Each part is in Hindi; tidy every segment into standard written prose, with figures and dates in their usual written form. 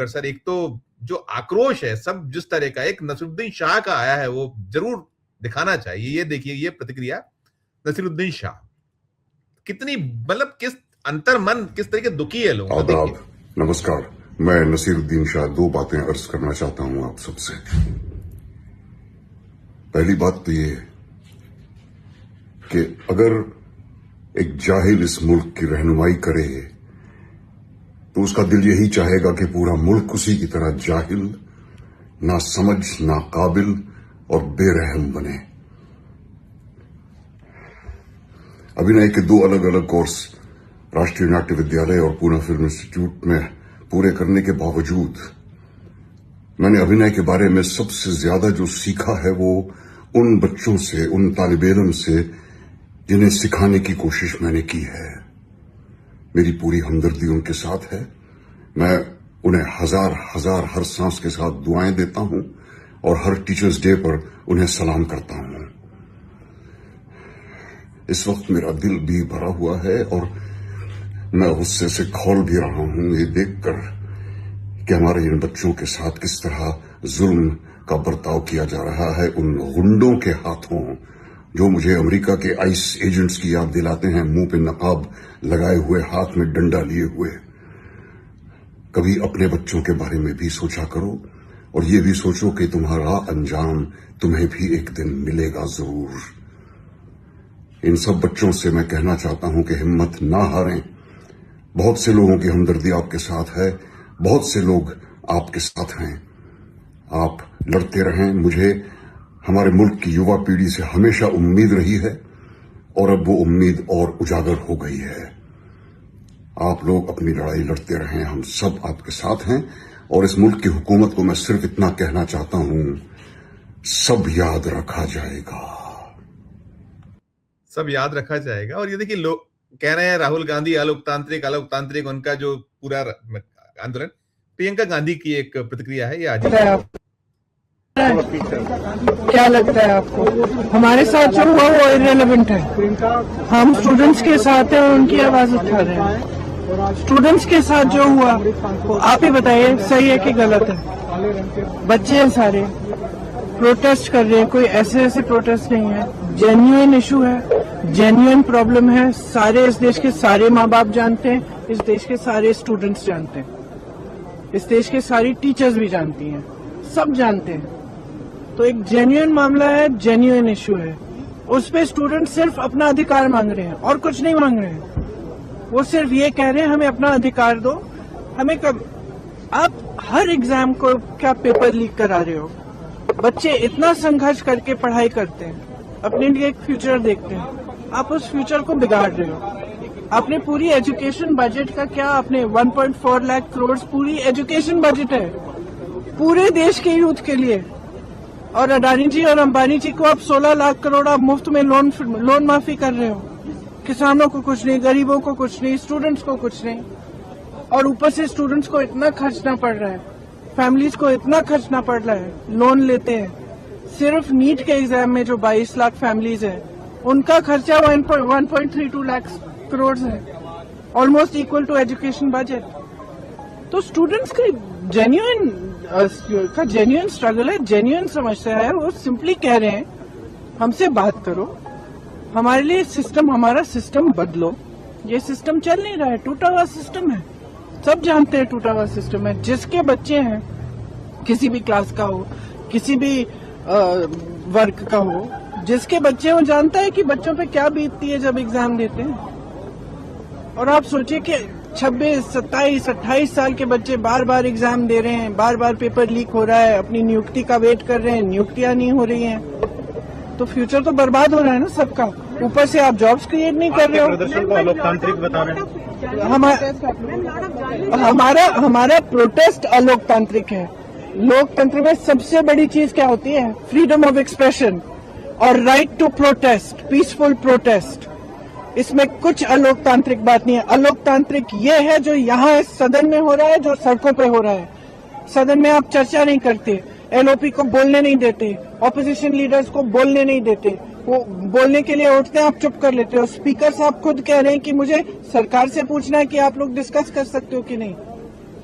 ठक्कर सर, एक तो जो आक्रोश है सब जिस तरह का एक नसीरुद्दीन शाह का आया है वो जरूर दिखाना चाहिए। ये देखिए ये प्रतिक्रिया नसीरुद्दीन शाह कितनी मतलब किस अंतर मन किस तरह के दुखी है लोग। आदाब, नमस्कार। मैं नसीरुद्दीन शाह दो बातें अर्ज करना चाहता हूं आप सबसे। पहली बात तो ये कि अगर एक जाहिल इस मुल्क की रहनुमाई करे तो उसका दिल यही चाहेगा कि पूरा मुल्क उसी की तरह जाहिल, ना समझ, ना काबिल और बेरहम बने। अभिनय के दो अलग अलग कोर्स राष्ट्रीय नाट्य विद्यालय और पूना फिल्म इंस्टीट्यूट में पूरे करने के बावजूद मैंने अभिनय के बारे में सबसे ज्यादा जो सीखा है वो उन बच्चों से, उन तालिब इल्म से जिन्हें सिखाने की कोशिश मैंने की है। मेरी पूरी हमदर्दी उनके साथ है। मैं उन्हें हजार हजार हर सांस के साथ दुआएं देता हूं और हर टीचर्स डे पर उन्हें सलाम करता हूं। इस वक्त मेरा दिल भी भरा हुआ है और मैं गुस्से से खौल भी रहा हूं ये देखकर कि हमारे इन बच्चों के साथ किस तरह जुल्म का बर्ताव किया जा रहा है उन गुंडों के हाथों जो मुझे अमेरिका के आइस एजेंट्स की याद दिलाते हैं, मुंह पे नकाब लगाए हुए, हाथ में डंडा लिए हुए। कभी अपने बच्चों के बारे में भी सोचा करो और ये भी सोचो कि तुम्हारा अंजाम तुम्हें भी एक दिन मिलेगा जरूर। इन सब बच्चों से मैं कहना चाहता हूं कि हिम्मत ना हारें। बहुत से लोगों की हमदर्दी आपके साथ है, बहुत से लोग आपके साथ हैं। आप लड़ते रहें। मुझे हमारे मुल्क की युवा पीढ़ी से हमेशा उम्मीद रही है और अब वो उम्मीद और उजागर हो गई है। आप लोग अपनी लड़ाई लड़ते रहें, हम सब आपके साथ हैं। और इस मुल्क की हुकूमत को मैं सिर्फ इतना कहना चाहता हूं, सब याद रखा जाएगा। सब याद रखा जाएगा। और ये देखिए लोग कह रहे हैं राहुल गांधी अलोकतांत्रिक उनका जो पूरा आंदोलन। प्रियंका गांधी की एक प्रतिक्रिया है, ये आज क्या लगता है आपको? हमारे साथ जो हुआ वो इररिलेवेंट है। हम स्टूडेंट्स के साथ हैं और उनकी आवाज उठा रहे हैं। स्टूडेंट्स के साथ जो हुआ वो आप ही बताइए सही है कि गलत है? बच्चे हैं सारे, प्रोटेस्ट कर रहे हैं। कोई ऐसे प्रोटेस्ट नहीं है, जेन्युइन इशू है, जेन्युइन प्रॉब्लम है। सारे इस देश के सारे माँ बाप जानते हैं, इस देश के सारे स्टूडेंट्स जानते हैं, इस देश के सारी टीचर्स भी जानती हैं, सब जानते हैं। तो एक जेन्युइन मामला है, जेन्युइन इशू है। उस पे स्टूडेंट सिर्फ अपना अधिकार मांग रहे हैं और कुछ नहीं मांग रहे हैं। वो सिर्फ ये कह रहे हैं हमें अपना अधिकार दो। हमें कब आप हर एग्जाम को क्या पेपर लीक करा रहे हो? बच्चे इतना संघर्ष करके पढ़ाई करते हैं, अपने लिए एक फ्यूचर देखते हैं, आप उस फ्यूचर को बिगाड़ रहे हो। आपने पूरी एजुकेशन बजट का क्या, आपने 1.4 लाख करोड़ पूरी एजुकेशन बजट है पूरे देश के यूथ के लिए। और अडानी जी और अंबानी जी को आप 16 लाख करोड़ आप मुफ्त में लोन माफी कर रहे हो। किसानों को कुछ नहीं, गरीबों को कुछ नहीं, स्टूडेंट्स को कुछ नहीं। और ऊपर से स्टूडेंट्स को इतना खर्चना पड़ रहा है, फैमिलीज को इतना खर्चना पड़ रहा है, लोन लेते हैं। सिर्फ नीट के एग्जाम में जो 22 लाख फैमिलीज है उनका खर्चा 1.32 लाख करोड़ है, almost equal to education budget. तो स्टूडेंट्स का जेन्युइन स्ट्रगल है, जेन्युइन समस्या है। वो सिंपली कह रहे हैं हमसे बात करो, हमारे लिए सिस्टम, हमारा सिस्टम बदलो। ये सिस्टम चल नहीं रहा है, टूटा हुआ सिस्टम है, सब जानते हैं टूटा हुआ सिस्टम है। जिसके बच्चे हैं, किसी भी क्लास का हो, किसी भी वर्ग का हो, जिसके बच्चे वो जानता है कि बच्चों पे क्या बीतती है जब एग्जाम देते हैं। और आप सोचिए कि 26, 27, 28 साल के बच्चे बार बार एग्जाम दे रहे हैं, बार बार पेपर लीक हो रहा है, अपनी नियुक्ति का वेट कर रहे हैं, नियुक्तियां नहीं हो रही हैं। तो फ्यूचर तो बर्बाद हो रहा है ना सबका। ऊपर से आप जॉब्स क्रिएट नहीं कर रहे हो। प्रदर्शन को अलोकतांत्रिक बता रहे हैं। हमारा प्रोटेस्ट अलोकतांत्रिक है। लोकतंत्र में सबसे बड़ी चीज क्या होती है? फ्रीडम ऑफ एक्सप्रेशन और right to protest, peaceful protest. इसमें कुछ अलोकतांत्रिक बात नहीं है। अलोकतांत्रिक ये है जो यहाँ इस सदन में हो रहा है, जो सड़कों पे हो रहा है। सदन में आप चर्चा नहीं करते, एलओपी को बोलने नहीं देते, ऑपोजिशन लीडर्स को बोलने नहीं देते, वो बोलने के लिए उठते हैं, आप चुप कर लेते हो। स्पीकर साहब खुद कह रहे हैं कि मुझे सरकार से पूछना है कि आप लोग डिस्कस कर सकते हो कि नहीं।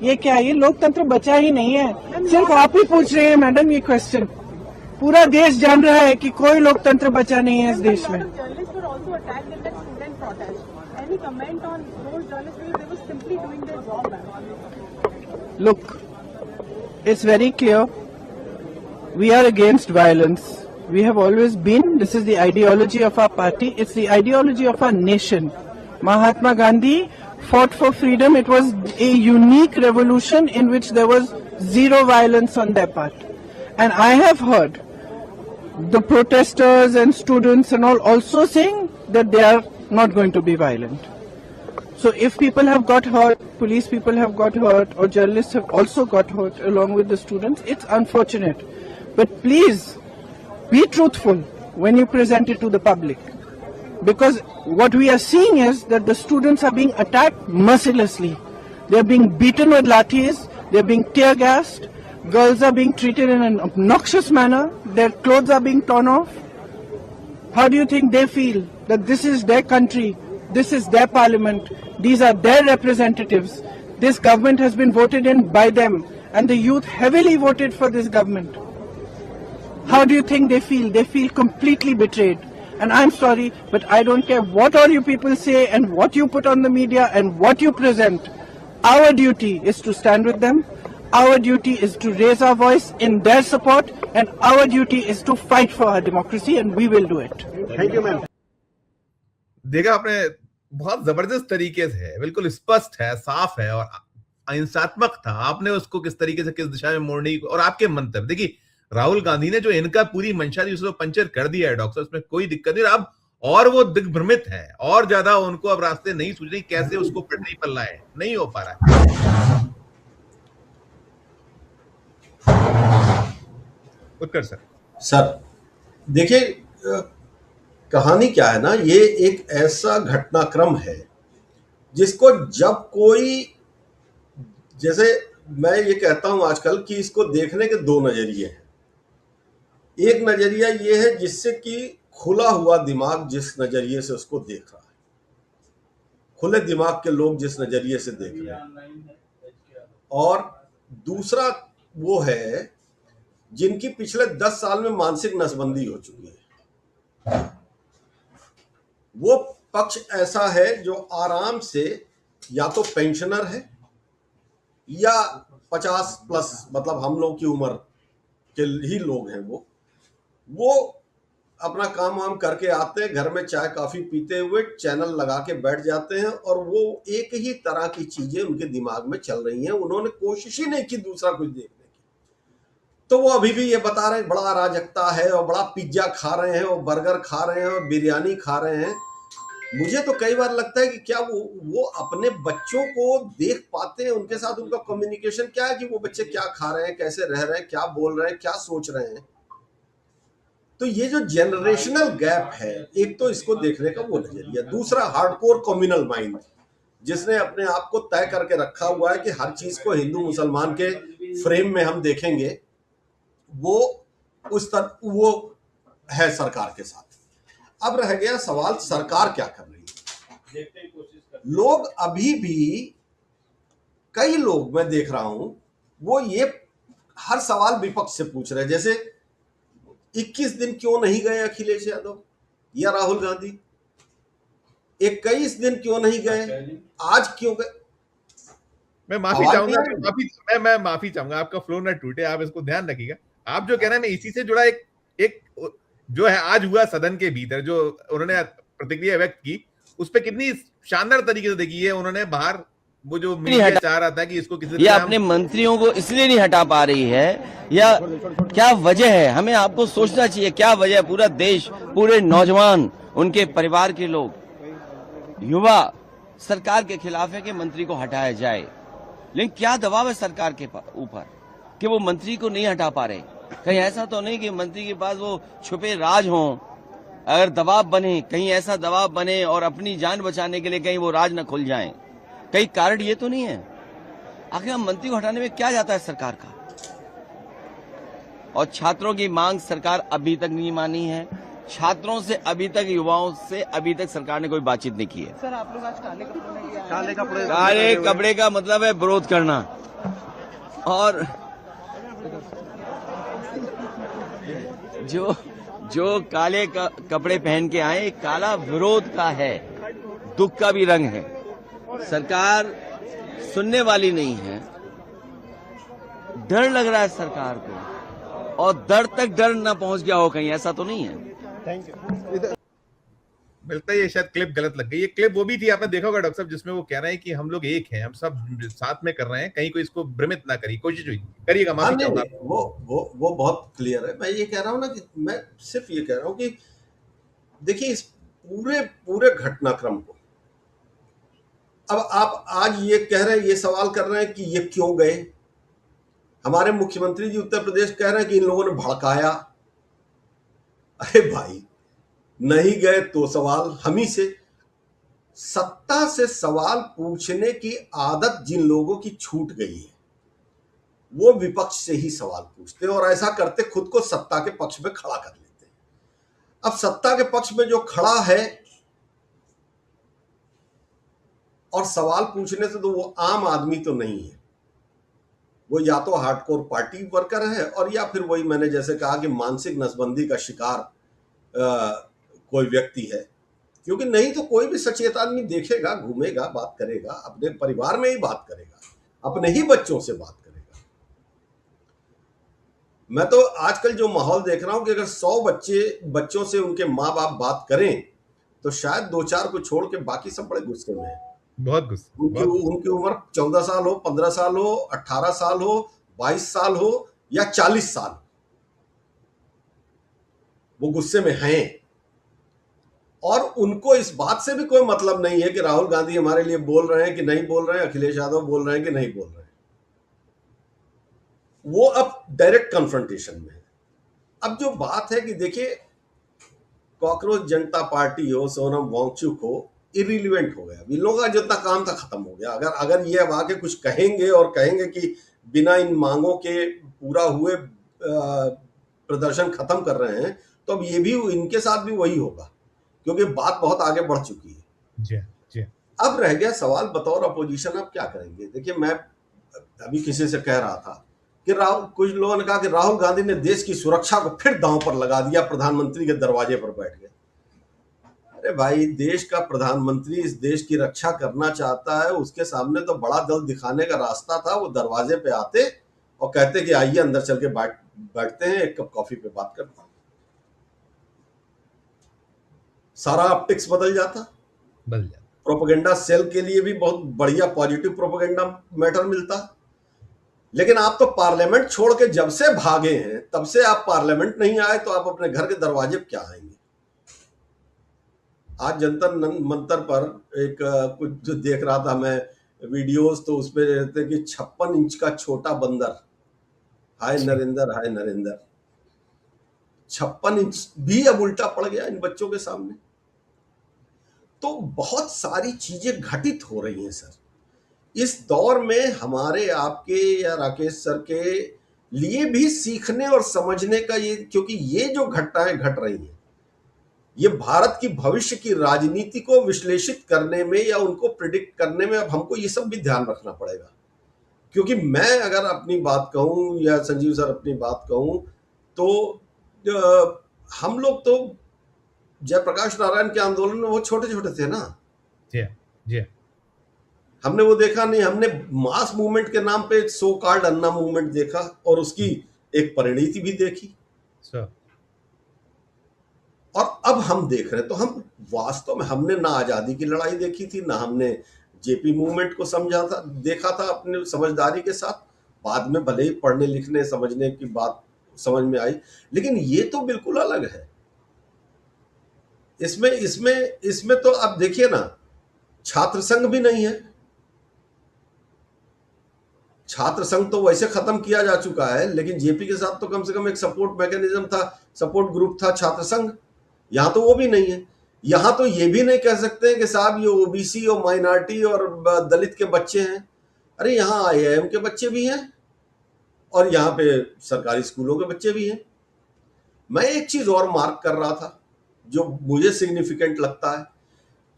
ये क्या है? ये लोकतंत्र बचा ही नहीं है। सिर्फ आप ही पूछ रहे हैं मैडम ये क्वेश्चन। पूरा देश जान रहा है कि कोई लोकतंत्र बचा नहीं है इस देश में। Look, it's very clear. We are against violence. We have always been. This is the ideology of our party. It's the ideology of our nation. Mahatma Gandhi fought for freedom. It was a unique revolution in which there was zero violence on their part. And I have heard the protesters and students and all also saying that they are not going to be violent. So if people have got hurt, police people have got hurt, or journalists have also got hurt along with the students, it's unfortunate. But please, be truthful when you present it to the public. Because what we are seeing is that the students are being attacked mercilessly. They are being beaten with lathis, they are being tear gassed, girls are being treated in an obnoxious manner, their clothes are being torn off. How do you think they feel that this is their country, this is their parliament, these are their representatives, this government has been voted in by them, and the youth heavily voted for this government? How do you think they feel? They feel completely betrayed. And I'm sorry, but I don't care what all you people say and what you put on the media and what you present. Our duty is to stand with them. Our duty is to raise our voice in their support, and our duty is to fight for our democracy, and we will do it. Thank you, ma'am. देखा आपने, बहुत जबरदस्त तरीके से है, बिल्कुल स्पष्ट है, साफ है और अहिंसात्मक था। आपने उसको किस तरीके से, किस दिशा में मोड़ने की, और आपके मंतव्य देखिए, राहुल गांधी ने जो इनका पूरी मंशा थी उसको पंचर कर दिया है डॉक्टर, उसमें कोई दिक्कत नहीं। अब और वो दिग्भ्रमित है, और ज्यादा उनको अब रास्ते नहीं सूझ रही कैसे उसको पटरी पर लाए, नहीं हो पा रहा है। उत्कर सर देखिए, कहानी क्या है ना, ये एक ऐसा घटनाक्रम है जिसको जब कोई, जैसे मैं ये कहता हूं आजकल कि इसको देखने के दो नजरिए हैं। एक नजरिया ये है जिससे कि खुला हुआ दिमाग जिस नजरिए से उसको देख रहा है, खुले दिमाग के लोग जिस नजरिए से देख रहे हैं, और दूसरा वो है जिनकी पिछले 10 साल में मानसिक नसबंदी हो चुकी है। वो पक्ष ऐसा है जो आराम से या तो पेंशनर है या 50 प्लस, मतलब हम लोग की उम्र के ही लोग हैं। वो अपना काम वाम करके आते हैं, घर में चाय कॉफी पीते हुए चैनल लगा के बैठ जाते हैं, और वो एक ही तरह की चीजें उनके दिमाग में चल रही हैं। उन्होंने कोशिश ही नहीं की दूसरा कुछ देखने की, तो वो अभी भी ये बता रहे हैं बड़ा अराजकता है, और बड़ा पिज्जा खा रहे हैं, और बर्गर खा रहे हैं, और बिरयानी खा रहे हैं। मुझे तो कई बार लगता है कि क्या वो अपने बच्चों को देख पाते हैं, उनके साथ उनका कम्युनिकेशन क्या है कि वो बच्चे क्या खा रहे हैं, कैसे रह रहे हैं, क्या बोल रहे हैं, क्या सोच रहे हैं। तो ये जो जनरेशनल गैप है, एक तो इसको देखने का वो नजरिया, दूसरा हार्डकोर कम्युनल माइंड जिसने अपने आप को तय करके रखा हुआ है कि हर चीज को हिंदू मुसलमान के फ्रेम में हम देखेंगे, वो उस तरह वो है सरकार के साथ। अब रह गया सवाल सरकार क्या कर रही है। लोग अभी भी, कई लोग मैं देख रहा हूं, वो ये हर सवाल विपक्ष से पूछ रहे हैं, जैसे 21 दिन क्यों नहीं गए अखिलेश यादव या राहुल गांधी, 21 दिन क्यों नहीं गए, आज क्यों गए। मैं माफी चाहूंगा, मैं माफी चाहूंगा, आपका फ्लो ना टूटे, आप इसको ध्यान रखिएगा। आप जो कह रहे हैं, मैं इसी से जुड़ा एक जो है आज हुआ सदन के भीतर जो उन्होंने प्रतिक्रिया व्यक्त की, उस पर कितनी शानदार तरीके से देखी है उन्होंने। बाहर वो जो मीडिया चाह रहा था कि इसको किसी या अपने मंत्रियों को इसलिए नहीं हटा पा रही है, या क्या वजह है, हमें आपको सोचना चाहिए क्या वजह है। पूरा देश, पूरे नौजवान, उनके परिवार के लोग, युवा सरकार के खिलाफ है कि मंत्री को हटाया जाए, लेकिन क्या दबाव है सरकार के ऊपर कि वो मंत्री को नहीं हटा पा रहे। कहीं ऐसा तो नहीं कि मंत्री के पास वो छुपे राज हों, अगर दबाव बने, कहीं ऐसा दबाव बने और अपनी जान बचाने के लिए कहीं वो राज न खुल जाएं, कहीं कारण ये तो नहीं है। आखिर हम मंत्री को हटाने में क्या जाता है सरकार का। और छात्रों की मांग सरकार अभी तक नहीं मानी है, छात्रों से अभी तक, युवाओं से अभी तक सरकार ने कोई बातचीत नहीं की है। सर, आप लोग आज काले कपड़े में काले कपड़े का मतलब है विरोध करना, और जो जो काले कपड़े पहन के आए, काला विरोध का है, दुख का भी रंग है। सरकार सुनने वाली नहीं है। डर लग रहा है सरकार को, और डर तक डर ना पहुंच गया हो कहीं, ऐसा तो नहीं है। Thank you. मिलता है ये शायद क्लिप गलत लग गई। ये क्लिप वो भी थी, आपने देखा होगा डॉक्टर साहब, जिसमें वो कह रहे हैं कि हम लोग एक हैं, हम सब साथ में कर रहे हैं, कहीं कोई इसको भ्रमित ना करिए, कोशिश हुई करिएगा, हाँ माफी नहीं चाहूंगा। नहीं, वो बहुत क्लियर है। मैं ये कह रहा हूँ ना कि मैं सिर्फ ये कह रहा हूँ कि देखिए इस पूरे पूरे घटनाक्रम को, अब आप आज ये कह रहे हैं, ये सवाल कर रहे हैं कि ये क्यों गए। हमारे मुख्यमंत्री जी उत्तर प्रदेश कह रहे हैं कि इन लोगों ने भड़काया। अरे भाई, नहीं गए तो सवाल हम ही से। सत्ता से सवाल पूछने की आदत जिन लोगों की छूट गई है, वो विपक्ष से ही सवाल पूछते हैं, और ऐसा करते खुद को सत्ता के पक्ष में खड़ा कर लेते हैं। अब सत्ता के पक्ष में जो खड़ा है और सवाल पूछने से, तो वो आम आदमी तो नहीं है, वो या तो हार्डकोर पार्टी वर्कर है, और या फिर वही मैंने जैसे कहा कि मानसिक नसबंदी का शिकार कोई व्यक्ति है। क्योंकि नहीं तो कोई भी सचेत आदमी देखेगा, घूमेगा, बात करेगा, अपने परिवार में ही बात करेगा, अपने ही बच्चों से बात करेगा। मैं तो आजकल जो माहौल देख रहा हूं कि अगर 100 बच्चों से उनके माँ बाप बात करें, तो शायद 2-4 को छोड़ के बाकी सब बड़े गुस्से में हैं। बहुत गुस्सा, उनकी उम्र 14 साल हो, 15 साल हो, 18 साल हो, 22 साल हो या 40 साल, वो गुस्से में हैं। और उनको इस बात से भी कोई मतलब नहीं है कि राहुल गांधी हमारे लिए बोल रहे हैं कि नहीं बोल रहे हैं, अखिलेश यादव बोल रहे हैं कि नहीं बोल रहे हैं। वो अब डायरेक्ट कन्फ्रंटेशन में है। अब जो बात है कि देखिए, कॉकरोच जनता पार्टी हो, सोनम वांगचुक हो, इरिलीवेंट हो गया। इन लोगों का जितना काम था खत्म हो गया। अगर ये अब आके कुछ कहेंगे और कहेंगे कि बिना इन मांगों के पूरा हुए प्रदर्शन खत्म कर रहे हैं, तो अब ये भी इनके साथ भी वही होगा, क्योंकि बात बहुत आगे बढ़ चुकी है। जी जी। अब रह गया सवाल, बतौर अपोजिशन आप क्या करेंगे। देखिए, मैं अभी किसी से कह रहा था कि कुछ लोगों ने कहा कि राहुल गांधी ने देश की सुरक्षा को फिर दांव पर लगा दिया, प्रधानमंत्री के दरवाजे पर बैठ गए। अरे भाई, देश का प्रधानमंत्री इस देश की रक्षा करना चाहता है, उसके सामने तो बड़ा दल दिखाने का रास्ता था। वो दरवाजे पे आते और कहते कि आइए अंदर चल के बैठते हैं, एक कप कॉफी पे बात करते हैं। सारा ऑप्टिक्स बदल जाता। प्रोपेगेंडा सेल के लिए भी बहुत बढ़िया पॉजिटिव प्रोपेगेंडा मैटर मिलता। लेकिन आप तो पार्लियामेंट छोड़ के जब से भागे हैं, तब से आप पार्लियामेंट नहीं आए, तो आप अपने घर के दरवाजे पे क्या आएंगे। आज जंतर मंतर पर एक कुछ जो देख रहा था मैं वीडियोस, तो उसमें रहते कि 56 इंच का छोटा बंदर, हाय नरेंद्र, हाय नरेंद्र। 56 इंच भी अब उल्टा पड़ गया इन बच्चों के सामने। तो बहुत सारी चीजें घटित हो रही हैं सर इस दौर में। हमारे, आपके या राकेश सर के लिए भी सीखने और समझने का ये, क्योंकि ये जो घटनाएं घट रही हैं, ये भारत की भविष्य की राजनीति को विश्लेषित करने में या उनको प्रिडिक्ट करने में अब हमको ये सब भी ध्यान रखना पड़ेगा। क्योंकि मैं अगर अपनी बात कहूं या संजीव सर अपनी बात कहूं, तो हम लोग तो जयप्रकाश नारायण के आंदोलन में वो छोटे छोटे थे ना। जी जी। हमने वो देखा नहीं। हमने मास मूवमेंट के नाम पे सो कॉल्ड अन्ना मूवमेंट देखा, और उसकी एक परिणति भी देखी। और अब हम देख रहे हैं, तो हम वास्तव में हमने ना आजादी की लड़ाई देखी थी, ना हमने जेपी मूवमेंट को समझा था, देखा था अपने समझदारी के साथ। बाद में भले ही पढ़ने लिखने समझने की बात समझ में आई, लेकिन ये तो बिल्कुल अलग है। इसमें तो आप देखिए ना, छात्र संघ भी नहीं है। छात्र संघ तो वैसे खत्म किया जा चुका है, लेकिन जेपी के साथ तो कम से कम एक सपोर्ट मैकेनिज्म था, सपोर्ट ग्रुप था छात्र संघ। यहां तो वो भी नहीं है। यहां तो ये भी नहीं कह सकते कि साहब ये ओबीसी और माइनॉरिटी और दलित के बच्चे हैं। अरे यहाँ आईआईएम के बच्चे भी हैं, और यहाँ पे सरकारी स्कूलों के बच्चे भी हैं। मैं एक चीज और मार्क कर रहा था जो मुझे सिग्निफिकेंट लगता है,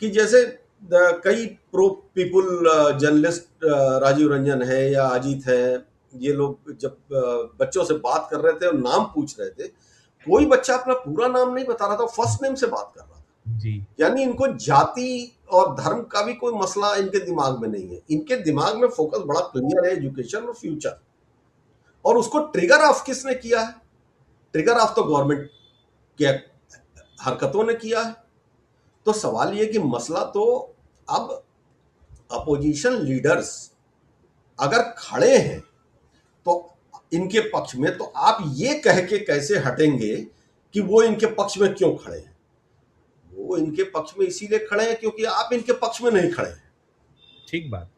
कि जैसे कई pro people journalist, Rajiv Ranjan है या अजीत है, ये लोग जब बच्चों से बात कर रहे थे और नाम पूछ रहे थे, कोई बच्चा अपना पूरा नाम नहीं बता रहा था, फर्स्ट नेम से बात कर रहा था। जी यानी इनको जाति और धर्म का भी कोई मसला इनके दिमाग में नहीं है। इनके दिमाग में फोकस बड़ा क्लियर है, एजुकेशन और फ्यूचर। और उसको ट्रिगर ऑफ किसने किया है? ट्रिगर ऑफ तो गवर्नमेंट के हरकतों ने किया है। तो सवाल ये कि मसला तो अब अपोजिशन लीडर्स अगर खड़े हैं तो इनके पक्ष में, तो आप ये कह के कैसे हटेंगे कि वो इनके पक्ष में क्यों खड़े हैं? वो इनके पक्ष में इसीलिए खड़े हैं क्योंकि आप इनके पक्ष में नहीं खड़े हैं। ठीक बात।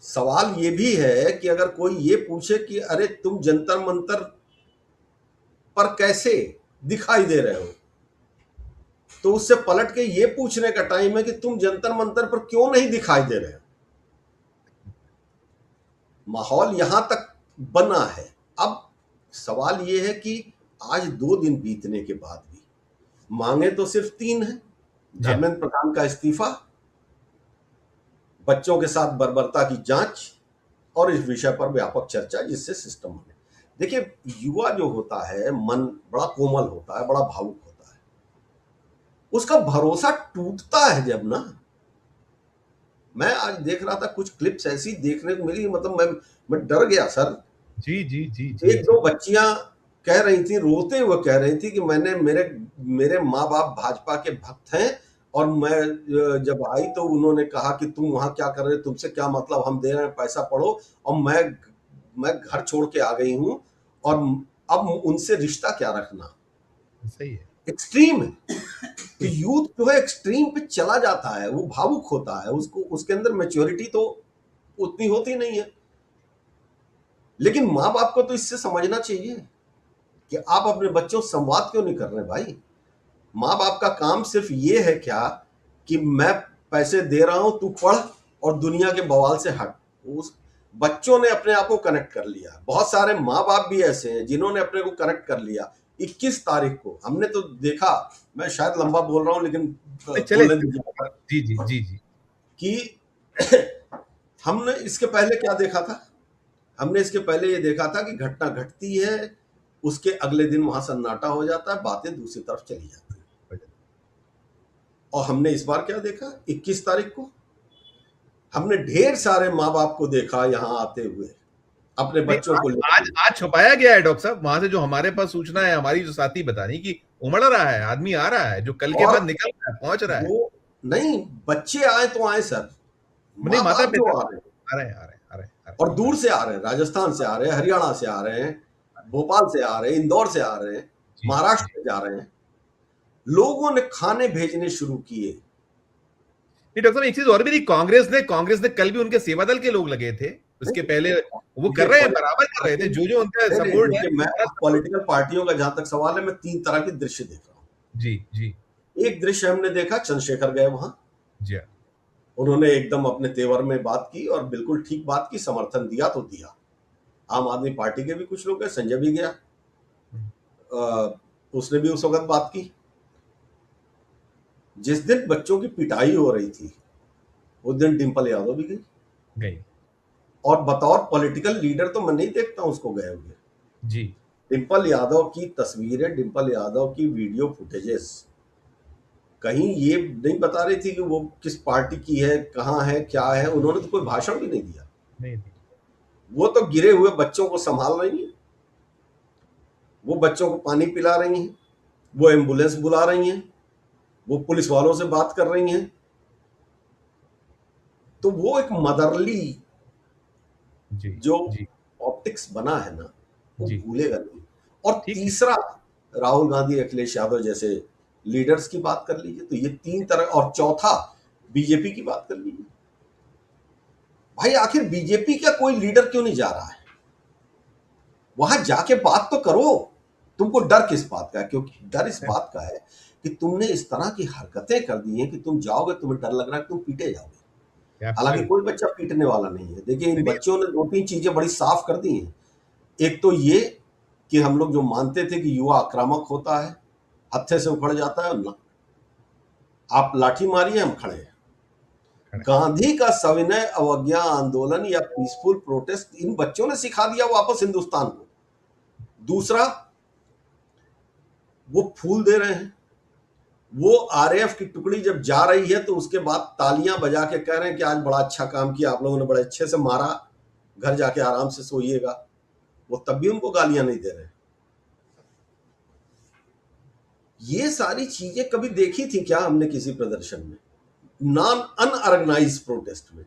सवाल ये भी है कि अगर कोई ये पूछे कि अरे तुम जंतर मंतर पर कैसे दिखाई दे रहे हो, तो उससे पलट के ये पूछने का टाइम है कि तुम जंतर मंतर पर क्यों नहीं दिखाई दे रहे हो। माहौल यहां तक बना है। अब सवाल ये है कि आज 2 दिन बीतने के बाद भी मांगे तो सिर्फ 3 हैं। धर्मेंद्र प्रधान का इस्तीफा, बच्चों के साथ बर्बरता की जांच और इस विषय पर व्यापक चर्चा जिससे सिस्टम बने। देखिए, युवा जो होता है, मन बड़ा कोमल होता है, बड़ा भावुक होता है। उसका भरोसा टूटता है जब ना। मैं आज देख रहा था कुछ क्लिप्स ऐसी देखने को मिली, मतलब मैं डर गया सर। जी जी जी जी। एक दो बच्चियां कह रही थी, रोते हुए कह रही थी कि मैंने मेरे माँ बाप भाजपा के भक्त हैं और मैं जब आई तो उन्होंने कहा कि तुम वहां क्या कर रहे हो, तुमसे क्या मतलब, हम दे रहे हैं पैसा पढ़ो, और मैं घर छोड़ के आ गई हूं और अब उनसे रिश्ता क्या रखना। सही है। एक्सट्रीम है कि यूथ जो है एक्सट्रीम पे चला जाता है, वो भावुक होता है, उसको उसके अंदर मैच्योरिटी तो उतनी होती नहीं है। लेकिन माँ बाप को तो इससे समझना चाहिए कि आप अपने बच्चों से संवाद क्यों नहीं कर रहे भाई। माँ बाप का काम सिर्फ ये है क्या कि मैं पैसे दे रहा हूं, तू पढ़ और दुनिया के बवाल से हट। उस बच्चों ने अपने आप को कनेक्ट कर लिया। बहुत सारे माँ बाप भी ऐसे हैं जिन्होंने अपने को कनेक्ट कर लिया। 21 तारीख को हमने तो देखा, मैं शायद लंबा बोल रहा हूं लेकिन चले जी जी जी जी कि हमने इसके पहले क्या देखा था? हमने इसके पहले ये देखा था कि घटना घटती है, उसके अगले दिन वहां सन्नाटा हो जाता है, बातें दूसरी तरफ चली जाती है। और हमने इस बार क्या देखा? 21 तारीख को हमने ढेर सारे माँ बाप को देखा यहां आते हुए अपने बच्चों को आज आज छुपाया गया है डॉक्टर साहब, वहां से जो हमारे पास सूचना है, हमारी जो साथी बतानी कि उमड़ रहा है, आदमी आ रहा है जो कल के बाद निकल रहा है, पहुंच रहा है। नहीं, बच्चे आए तो आए सर, नहीं, माता पिता आ रहे हैं और दूर से आ रहे हैं, राजस्थान से आ रहे हैं, हरियाणा से आ रहे हैं, भोपाल से आ रहे हैं, इंदौर से आ रहे हैं, महाराष्ट्र से जा रहे हैं। लोगों ने खाने भेजने शुरू किए। डॉक्टर साहब, एक चीज और भी थी, कांग्रेस ने कल भी उनके सेवा दल के लोग लगे थे, उसके पहले वो कर रहे हैं, बराबर कर रहे थे, जो उनका सपोर्ट है। मैं पॉलिटिकल पार्टियों का जहां तक सवाल है, मैं 3 तरह के दृश्य देख रहा हूं। जी जी। एक दृश्य हमने देखा, चंद्रशेखर गए वहां, जी, उन्होंने एकदम अपने तेवर में बात की और बिल्कुल ठीक बात की, समर्थन दिया तो दिया। आम आदमी पार्टी के भी कुछ लोग गए, संजय भी गया, उसने भी उस वक्त बात की। जिस दिन बच्चों की पिटाई हो रही थी उस दिन डिंपल यादव भी गई। और बतौर पॉलिटिकल लीडर तो मैं नहीं देखता उसको गए हुए जी। डिंपल यादव की तस्वीरें, डिंपल यादव की वीडियो फुटेजेस कहीं ये नहीं बता रही थी कि वो किस पार्टी की है, कहाँ है, क्या है। उन्होंने तो कोई भाषण भी नहीं दिया। नहीं। वो तो गिरे हुए बच्चों को संभाल रही हैं, वो बच्चों को पानी पिला रही हैं, वो एम्बुलेंस बुला रही हैं, वो पुलिस वालों से बात कर रही हैं। तो वो एक मदरली जो ऑप्टिक्स बना है ना, वो भूलेगा नहीं। और तीसरा, राहुल गांधी, अखिलेश यादव जैसे लीडर्स की बात कर लीजिए, तो ये 3 तरह। और चौथा, बीजेपी की बात कर लीजिए। भाई आखिर बीजेपी का कोई लीडर क्यों नहीं जा रहा है वहां? जाके बात तो करो। तुमको डर किस बात का है? क्योंकि डर इस बात का है कि तुमने इस तरह की हरकतें कर दी हैं कि तुम जाओगे, तुम्हें डर लग रहा है कि तुम पीटे जाओगे। हालांकि कोई बच्चा पीटने वाला नहीं है। देखिए, इन बच्चों ने 2-3 चीजें बड़ी साफ कर दी हैं। एक तो ये कि हम लोग जो मानते थे कि युवा आक्रामक होता है, हत्थे से उखड़ जाता है, ना आप लाठी मारिए हम खड़े हैं। गांधी का सविनय अवज्ञा आंदोलन या पीसफुल प्रोटेस्ट इन बच्चों ने सिखा दिया वापस हिंदुस्तान को। दूसरा, वो फूल दे रहे हैं, वो आरएएफ की टुकड़ी जब जा रही है तो उसके बाद तालियां बजा के कह रहे हैं कि आज बड़ा अच्छा काम किया, आप लोगों ने बड़े अच्छे से मारा, घर जाके आराम से सोइएगा। वो तब भी उनको गालियां नहीं दे रहे। ये सारी चीजें कभी देखी थी क्या हमने किसी प्रदर्शन में? नॉन अनऑर्गेनाइज्ड प्रोटेस्ट में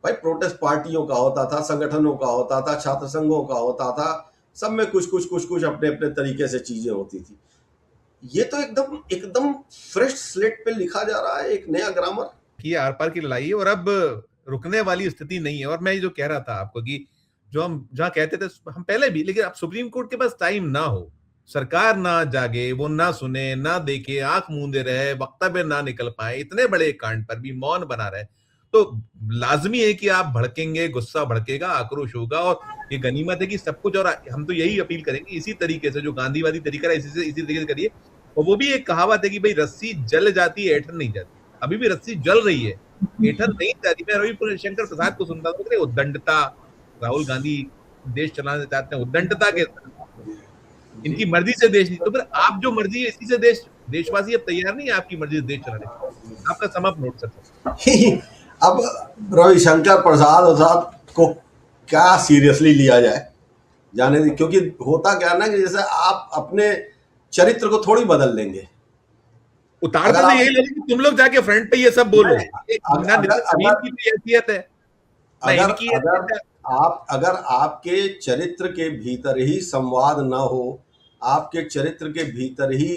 भाई प्रोटेस्ट पार्टियों का होता था, संगठनों का होता था, छात्र संघों का होता था, सब में कुछ अपने अपने तरीके से चीजें होती थी। ये तो एकदम फ्रेश स्लेट पे लिखा जा रहा है, एक नया ग्रामर की आर पार की लड़ाई है और अब रुकने वाली स्थिति नहीं है। और मैं जो कह रहा था आपको कि जो हम जहां कहते थे हम पहले भी, लेकिन अब सुप्रीम कोर्ट के पास टाइम ना हो, सरकार ना जागे, वो ना सुने ना देखे, आंख मूंदे रहे, वक्तव्य ना निकल पाए, इतने बड़े कांड पर भी मौन बना रहे, तो लाजमी है कि आप भड़केंगे, गुस्सा भड़केगा, आक्रोश होगा। और ये गनीमत है कि सब कुछ, और हम तो यही अपील करेंगे इसी तरीके से, जो गांधीवादी तरीका है इसी तरीके से करिए। और वो भी एक कहावत है कि भाई रस्सी जल जाती है, ऐठन नहीं जाती। अभी भी रस्सी जल रही है, ऐठन नहीं जाती। मैं रवि शंकर प्रसाद को सुनता था, उद्दंडता, राहुल गांधी देश चलाना चाहते हैं उद्दंडता के, इनकी मर्जी से देश नहीं। तो फिर आप जो मर्जी है इसी से देशवासी अब तैयार नहीं है आपकी मर्जी से देश चलाने। आपका समप नोट सकते। अब रविशंकर प्रसाद को क्या सीरियसली लिया जाए, जाने दी। क्योंकि होता क्या ना कि जैसे आप अपने चरित्र को थोड़ी बदल लेंगे। उतारते तो यही लगे कि तुम लोग जाके फ्रंट पे ये सब बोलो। हैसियत है अगर आपके चरित्र के भीतर ही संवाद ना हो, आपके चरित्र के भीतर ही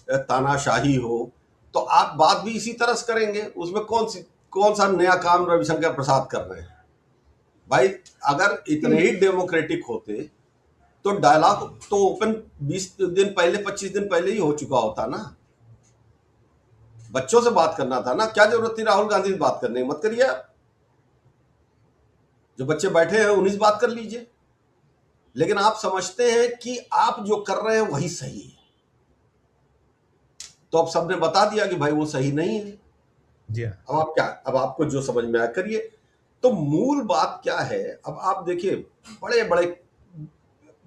तानाशाही हो, तो आप बात भी इसी तरह से करेंगे। उसमें कौन सा नया काम रविशंकर प्रसाद कर रहे हैं भाई? अगर इतने ही डेमोक्रेटिक होते तो डायलॉग तो ओपन 20 दिन पहले 25 दिन पहले ही हो चुका होता ना। बच्चों से बात करना था ना, क्या जरूरत थी राहुल गांधी से बात करने की? मत करिए, जो बच्चे बैठे हैं उन्हीं से बात कर लीजिए। लेकिन आप समझते हैं कि आप जो कर रहे हैं वही सही है, तो अब सबने बता दिया कि भाई वो सही नहीं है। जी अब आप क्या, अब आपको जो समझ में आया करिए। तो मूल बात क्या है? अब आप देखिए, बड़े बड़े,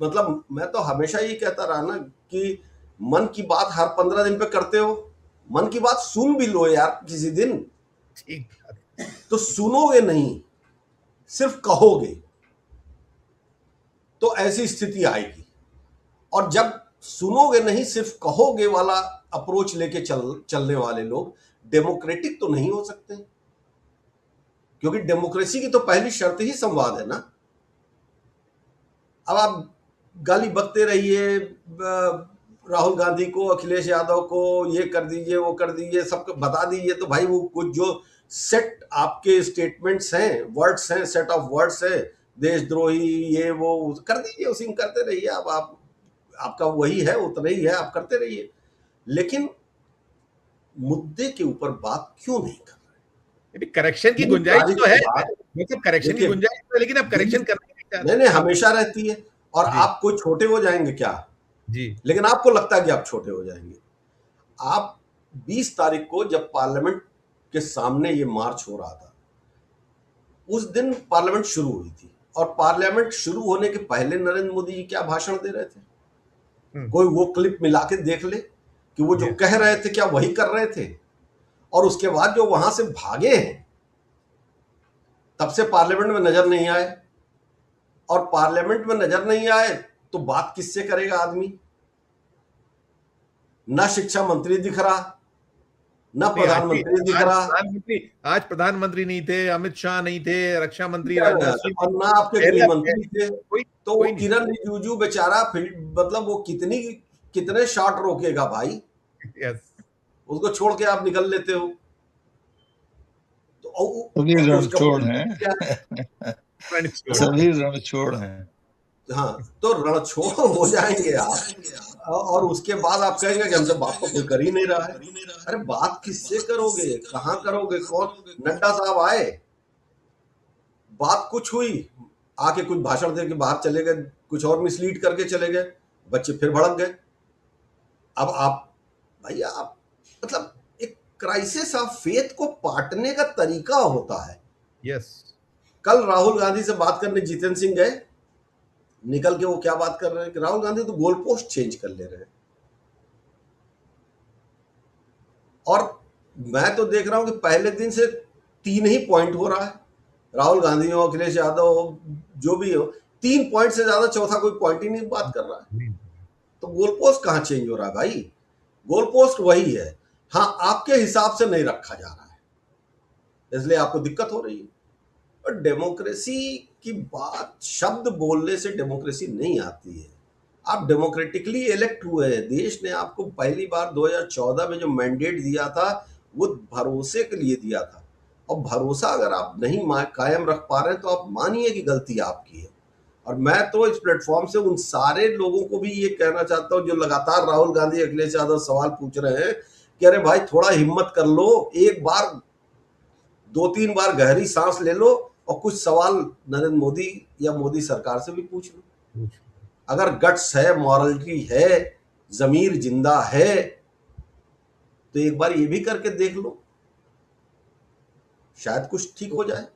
मतलब मैं तो हमेशा ही कहता रहा ना कि मन की बात हर 15 दिन पे करते हो, मन की बात सुन भी लो यार किसी दिन। तो सुनोगे नहीं, सिर्फ कहोगे, तो ऐसी स्थिति आएगी। और जब सुनोगे नहीं, सिर्फ कहोगे वाला अप्रोच लेके चलने वाले लोग डेमोक्रेटिक तो नहीं हो सकते, क्योंकि डेमोक्रेसी की तो पहली शर्त ही संवाद है ना। अब आप गाली बकते रहिए राहुल गांधी को, अखिलेश यादव को, ये कर दीजिए, वो कर दीजिए, सबको बता दीजिए, तो भाई वो कुछ जो सेट आपके स्टेटमेंट्स हैं, वर्ड्स हैं, सेट ऑफ वर्ड्स है, देशद्रोही, ये वो कर दीजिए, उसी में करते रहिए। अब आप, आपका वही है, उतना ही है, आप करते रहिए। लेकिन मुद्दे के ऊपर बात क्यों नहीं कर रहे? करेक्शन की गुंजाइश तो है, मतलब करेक्शन की गुंजाइश है, लेकिन अब करेक्शन करने नहीं, हमेशा रहती है। और आप कोई छोटे हो जाएंगे क्या जी? लेकिन आपको लगता है कि आप छोटे हो जाएंगे। आप 20 तारीख को जब पार्लियामेंट के सामने ये मार्च हो रहा था, उस दिन पार्लियामेंट शुरू हुई थी, और पार्लियामेंट शुरू होने के पहले नरेंद्र मोदी जी क्या भाषण दे रहे थे? कोई वो क्लिप मिला के देख ले कि वो जो कह रहे थे क्या वही कर रहे थे। और उसके बाद जो वहां से भागे हैं, तब से पार्लियामेंट में नजर नहीं आए। और पार्लियामेंट में नजर नहीं आए तो बात किससे करेगा आदमी? ना शिक्षा मंत्री दिख रहा, ना प्रधानमंत्री दिख रहा। आज प्रधानमंत्री नहीं थे, अमित शाह नहीं थे, रक्षा मंत्री और ना आपके गृह मंत्री थे। तो वो किरण रिजिजू बेचारा मतलब वो कितने शॉट रोकेगा भाई? उसको छोड़ के आप निकल लेते हो। तो रणछोड़ हैं, सभी रणछोड़ हैं। हाँ, तो रणछोड़ हो जाएंगे आप, और उसके बाद आप कहेंगे कि हमसे बात तो कोई कर ही नहीं रहा है। अरे बात किससे करोगे, कहाँ करोगे? कौन? नड्डा साहब आए, बात कुछ हुई, आके कुछ भाषण दे के बाहर चले गए, कुछ और मिसलीड करके चले गए, बच्चे फिर भड़क गए। अब आप भैया, आप मतलब एक क्राइसिस ऑफ फेथ को पाटने का तरीका होता है। यस, कल राहुल गांधी से बात करने जितेंद्र सिंह गए, निकल के वो क्या बात कर रहे हैं कि राहुल गांधी तो गोल पोस्ट चेंज कर ले रहे हैं। और मैं तो देख रहा हूं कि पहले दिन से 3 ही पॉइंट हो रहा है, राहुल गांधी हो, अखिलेश यादव हो, जो भी हो, 3 पॉइंट से ज्यादा चौथा कोई पॉइंट ही नहीं बात कर रहा है। तो गोल पोस्ट कहां चेंज हो रहा है भाई? गोल पोस्ट वही है, हाँ आपके हिसाब से नहीं रखा जा रहा है, इसलिए आपको दिक्कत हो रही है। और डेमोक्रेसी की बात, शब्द बोलने से डेमोक्रेसी नहीं आती है। आप डेमोक्रेटिकली इलेक्ट हुए हैं, देश ने आपको पहली बार 2014 में जो मैंडेट दिया था वो भरोसे के लिए दिया था, और भरोसा अगर आप नहीं कायम रख पा रहे हैं तो आप मानिए कि गलती आपकी है। और मैं तो इस प्लेटफॉर्म से उन सारे लोगों को भी ये कहना चाहता हूं जो लगातार राहुल गांधी, अखिलेश यादव सवाल पूछ रहे हैं कि अरे भाई थोड़ा हिम्मत कर लो, एक बार 2-3 बार गहरी सांस ले लो और कुछ सवाल नरेंद्र मोदी या मोदी सरकार से भी पूछ लो। अगर गट्स है, मॉरलिटी है, जमीर जिंदा है, तो एक बार ये भी करके देख लो, शायद कुछ ठीक हो जाए।